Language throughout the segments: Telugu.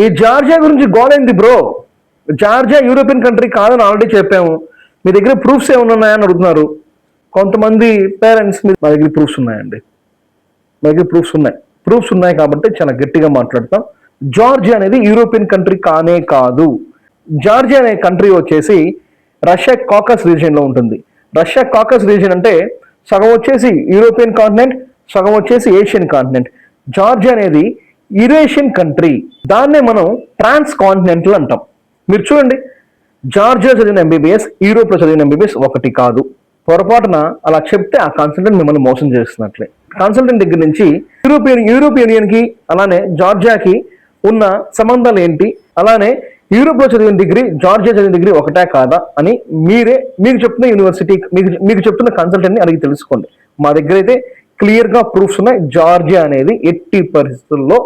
ఈ జార్జియా గురించి గోలైంది బ్రో. జార్జియా యూరోపియన్ కంట్రీ కాదని ఆల్రెడీ చెప్పాము. మీ దగ్గర ప్రూఫ్స్ ఏమైనా ఉన్నాయని అడుగుతున్నారు కొంతమంది పేరెంట్స్. మా దగ్గర ప్రూఫ్స్ ఉన్నాయండి. మా దగ్గర ప్రూఫ్స్ ఉన్నాయి కాబట్టి చాలా గట్టిగా మాట్లాడతాం. జార్జియా అనేది యూరోపియన్ కంట్రీ కానే కాదు. జార్జియా అనే కంట్రీ వచ్చేసి రష్యా కాకస్ రీజియన్లో ఉంటుంది. రష్యా కాకస్ రీజియన్ అంటే సగం వచ్చేసి యూరోపియన్ కాంటినెంట్, సగం వచ్చేసి ఏషియన్ కాంటినెంట్. జార్జియా అనేది యురేషియన్ కంట్రీ. దాన్నే మనం ట్రాన్స్ కాంటినెంటల్ అంటాం. మీరు చూడండి, జార్జియా చదివిన ఎంబీబీఎస్ యూరోప్లో చదివిన ఎంబీబీఎస్ ఒకటి కాదు. పొరపాటున అలా చెప్తే ఆ కన్సల్టెంట్ మిమ్మల్ని మోసం చేస్తున్నట్లే. కన్సల్టెంట్ దగ్గర నుంచి యూరోపియన్ యూనియన్కి అలానే జార్జియాకి ఉన్న సంబంధాలు ఏంటి, అలానే యూరోప్లో చదివిన డిగ్రీ జార్జియా చదివిన డిగ్రీ ఒకటే కాదా అని మీకు చెప్తున్న యూనివర్సిటీ మీకు చెప్తున్న కన్సల్టెంట్ని అడిగి తెలుసుకోండి. మా దగ్గర అయితే క్లియర్గా ప్రూఫ్స్ ఉన్నాయి. జార్జియా అనేది ఎట్టి పరిస్థితుల్లో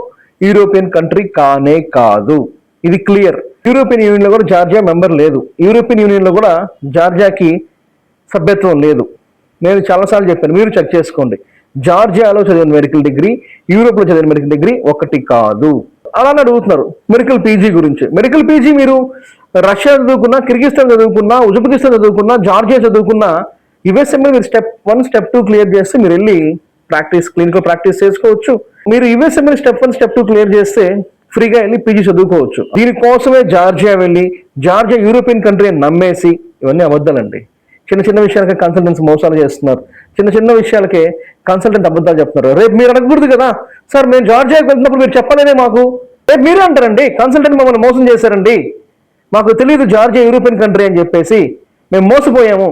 యూరోపియన్ కంట్రీ కానే కాదు. ఇది క్లియర్. యూరోపియన్ యూనియన్లో కూడా జార్జియా మెంబర్ లేదు. యూరోపియన్ యూనియన్లో కూడా జార్జియాకి సభ్యత్వం లేదు. నేను చాలాసార్లు చెప్పాను, మీరు చెక్ చేసుకోండి. జార్జియాలో చదివిన మెడికల్ డిగ్రీ యూరోప్లో చదివిన మెడికల్ డిగ్రీ ఒకటి కాదు. అలానే అడుగుతున్నారు మెడికల్ పీజీ గురించి. మెడికల్ పీజీ మీరు రష్యా చదువుకున్నా, కిర్గిస్తాన్ చదువుకున్నా, ఉజ్బెకిస్తాన్ చదువుకున్నా, జార్జియా చదువుకున్నా, యుఎస్ఎంఏ మీరు స్టెప్ 1 స్టెప్ 2 క్లియర్ చేస్తే మీరు వెళ్ళి క్లినికల్ ప్రాక్టీస్ చేసుకోవచ్చు. మీరు యుఎస్ఎంఏ స్టెప్ 1 స్టెప్ 2 క్లియర్ చేస్తే ఫ్రీగా వెళ్ళి పీజీ చదువుకోవచ్చు. దీనికోసమే జార్జియా వెళ్ళి జార్జియా యూరోపియన్ కంట్రీ అని నమ్మేసి, ఇవన్నీ అబద్ధాలండి. చిన్న విషయాలకే కన్సల్టెంట్స్ మోసాలు చేస్తున్నారు. చిన్న విషయాలకే కన్సల్టెంట్ అబద్ధాలు చెప్తున్నారు. రేపు మీరు అడగకూడదు కదా, సార్ మేము జార్జియాకి వెళ్తున్నప్పుడు మీరు చెప్పలేదే మాకు. రేపు మీరే అంటారండి, కన్సల్టెంట్ మమ్మల్ని మోసం చేశారండి, మాకు తెలియదు జార్జియా యూరోపియన్ కంట్రీ అని చెప్పేసి మేము మోసపోయాము.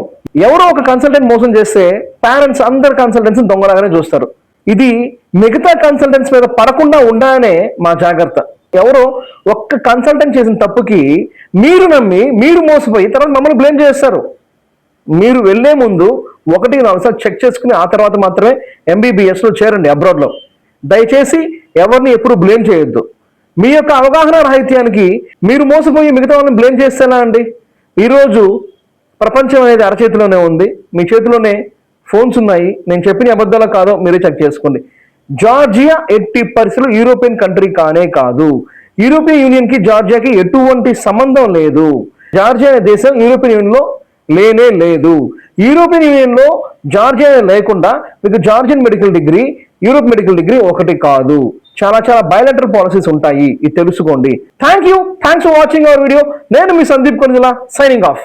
ఎవరో ఒక కన్సల్టెంట్ మోసం చేస్తే పేరెంట్స్ అందరు కన్సల్టెంట్స్ దొంగలాగానే చూస్తారు. ఇది మిగతా కన్సల్టెంట్స్ మీద పడకుండా ఉండాలనే మా జాగ్రత్త. ఎవరో ఒక్క కన్సల్టెంట్ చేసిన తప్పుకి మీరు నమ్మి మీరు మోసపోయి తర్వాత మమ్మల్ని బ్లేమ్ చేస్తారు. మీరు వెళ్లే ముందు 1-4 సార్లు చెక్ చేసుకుని ఆ తర్వాత మాత్రమే ఎంబీబీఎస్లో చేరండి అబ్రాడ్లో. దయచేసి ఎవరిని ఎప్పుడు బ్లేమ్ చేయొద్దు. మీ యొక్క అవగాహన రాహిత్యానికి మీరు మోసపోయి మిగతా వాళ్ళని బ్లేమ్ చేస్తేనా అండి? ఈరోజు ప్రపంచం అనేది అరచేతిలోనే ఉంది. మీ చేతిలోనే ఫోన్స్ ఉన్నాయి. నేను చెప్పిన అబద్ధాలు కాదో మీరే చెక్ చేసుకోండి. జార్జియా ఎట్టి పరిస్థితుల్లో యూరోపియన్ కంట్రీ కానే కాదు. యూరోపియన్ యూనియన్కి జార్జియాకి ఎటువంటి సంబంధం లేదు. జార్జియా అనే దేశం యూరోపియన్ యూనియన్లో లేనే లేదు. యూరోపియన్ యూనియన్లో జార్జియా లేకుండా మీకు Georgian medical degree, Europe medical degree ఒకటి కాదు. చాలా బయలాటరల్ పాలసీస్ ఉంటాయి, ఇది తెలుసుకోండి. Thanks for watching our video. నేను మీ సందీప్ కొనిదల, సైనింగ్ ఆఫ్.